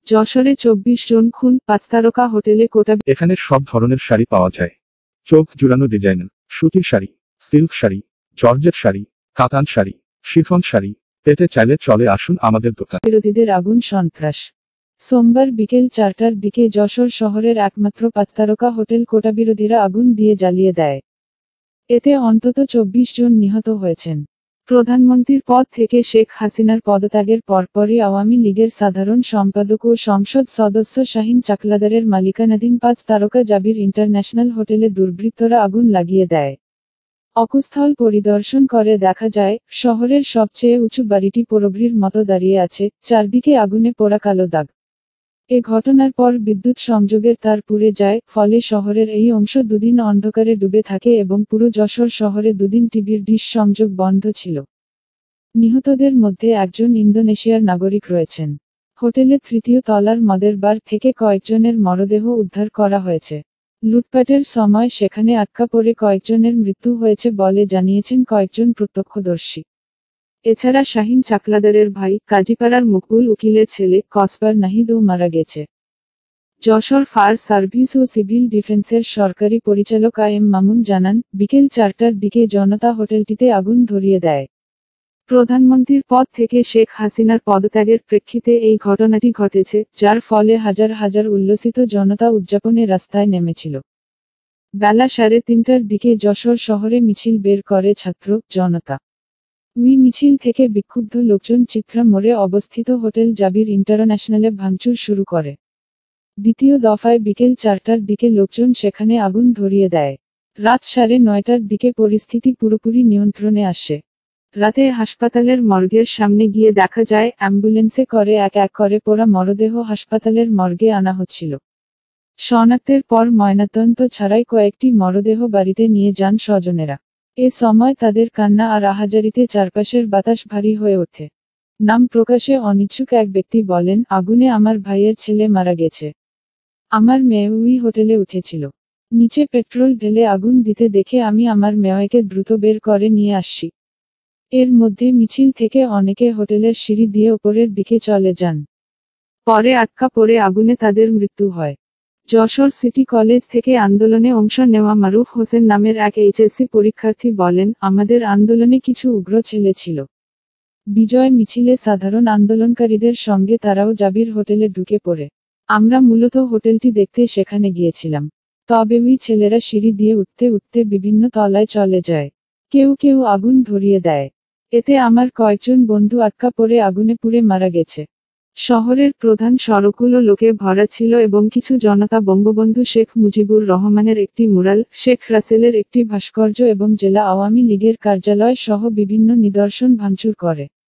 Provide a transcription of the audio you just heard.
যশোরে 24 জন খুন, 5 তারকা হোটেলে কোটা। এখানে সব ধরনের শাড়ি পাওয়া যায়। চোখ জুড়ানো ডিজাইনার সুতির শাড়ি, সিল্ক শাড়ি, জর্জেট শাড়ি, কাতান শাড়ি, শিফন শাড়ি পেতে চাইলে চলে আসুন আমাদের দোকান। বিরোধীদের আগুন সন্ত্রাস। সোমবার বিকেল 4টার দিকে যশোর শহরের একমাত্র 5 তারকা হোটেল কোটা বিরোধীরা আগুন দিয়ে জ্বালিয়ে দেয়। এতে অন্তত 24 জন নিহত হয়েছেন। প্রধানমন্ত্রীর পদ থেকে শেখ হাসিনার পদত্যাগের পরপরই আওয়ামী লীগের সাধারণ সম্পাদক ও সংসদ সদস্য শাহীন চাকলাদারের মালিকানাধীন 5 তারকা জাবির ইন্টারন্যাশনাল হোটেলে দুর্বৃত্তরা আগুন লাগিয়ে দেয়। অকুস্থল পরিদর্শন করে দেখা যায়, শহরের সবচেয়ে উঁচু বাড়িটি পোড়োগৃহের মতো দাঁড়িয়ে আছে, চারদিকে আগুনে পোড়া কালো দাগ। এ ঘটনার পর বিদ্যুৎ সংযোগের তার পুড়ে যায়, ফলে শহরের এই অংশ দুদিন অন্ধকারে ডুবে থাকে এবং পুরো যশোর শহরে দুদিন টিভির ডিশ সংযোগ বন্ধ ছিল। নিহতদের মধ্যে একজন ইন্দোনেশিয়ার নাগরিক রয়েছেন। হোটেলে 3য় তলার মদের বার থেকে কয়েকজনের মরদেহ উদ্ধার করা হয়েছে। লুটপাটের সময় সেখানে আটকা পড়ে কয়েকজনের মৃত্যু হয়েছে বলে জানিয়েছেন কয়েকজন প্রত্যক্ষদর্শী। এছাড়া শাহীন চাকলাদারের ভাই, কাজীপাড়ার মকবুল উকিলের ছেলে, কসবার নাহিদও মারা গেছে। যশোর ফায়ার সার্ভিস ও সিভিল ডিফেন্সের সরকারি পরিচালক এম মামুন জানান, বিকেল 4টার দিকে জনতা হোটেলটিতে আগুন ধরিয়ে দেয়। প্রধানমন্ত্রীর পদ থেকে শেখ হাসিনার পদত্যাগের প্রেক্ষিতে এই ঘটনাটি ঘটেছে, যার ফলে হাজার হাজার উল্লসিত জনতা উদযাপনে রাস্তায় নেমেছিল। বেলা 3:30টার দিকে যশোর শহরে মিছিল বের করে ছাত্র জনতা। ওই মিছিল থেকে বিক্ষুব্ধ লোকজন চিত্রা মোড়ে অবস্থিত হোটেল জাবির ইন্টারন্যাশনালে ভাঙচুর শুরু করে। দ্বিতীয় দফায় বিকেল 4টার দিকে লোকজন সেখানে আগুন ধরিয়ে দেয়। রাত 9:30টার দিকে পরিস্থিতি পুরোপুরি নিয়ন্ত্রণে আসে। রাতে হাসপাতালের মর্গের সামনে গিয়ে দেখা যায়, অ্যাম্বুলেন্সে করে এক এক করে পোড়া মরদেহ হাসপাতালের মর্গে আনা হচ্ছিল। শনাক্তের পর ময়নাতদন্ত ছাড়াই কয়েকটি মরদেহ বাড়িতে নিয়ে যান স্বজনেরা। এ সময় তাদের কান্না আর আহাজারিতে চারপাশের বাতাস ভারী হয়ে ওঠে। নাম প্রকাশে অনিচ্ছুক এক ব্যক্তি বলেন, আগুনে আমার ভাইয়ের ছেলে মারা গেছে। আমার মেয়ে ওই হোটেলে উঠেছিল। নিচে পেট্রোল ঢেলে আগুন দিতে দেখে আমি আমার মেয়েকে দ্রুত বের করে নিয়ে আসছি। এর মধ্যে মিছিল থেকে অনেকে হোটেলের সিঁড়ি দিয়ে ওপরের দিকে চলে যান। পরে আটকা পড়ে আগুনে তাদের মৃত্যু হয়। যশোর সিটি কলেজ থেকে আন্দোলনে অংশ নেওয়া মারুফ হোসেন নামের এক এইচএসসি পরীক্ষার্থী বলেন, আমাদের আন্দোলনে কিছু উগ্র ছেলে ছিল। বিজয় মিছিলে সাধারণ আন্দোলনকারীদের সঙ্গে তারাও জাবির হোটেলে ঢুকে পড়ে। আমরা মূলত হোটেলটি দেখতে সেখানে গিয়েছিলাম। তবে ওই ছেলেরা সিঁড়ি দিয়ে উঠতে উঠতে বিভিন্ন তলায় চলে যায়। কেউ কেউ আগুন ধরিয়ে দেয়। এতে আমার কয়েকজন বন্ধু আটকা পড়ে আগুনে পুড়ে মারা গেছে। শহরের প্রধান সড়কগুলো লোকে ভরা ছিল এবং কিছু জনতা বঙ্গবন্ধু শেখ মুজিবুর রহমানের একটি মুরাল, শেখ রাসেলের একটি ভাস্কর্য এবং জেলা আওয়ামী লীগের কার্যালয় সহ বিভিন্ন নিদর্শন ভাঙচুর করে।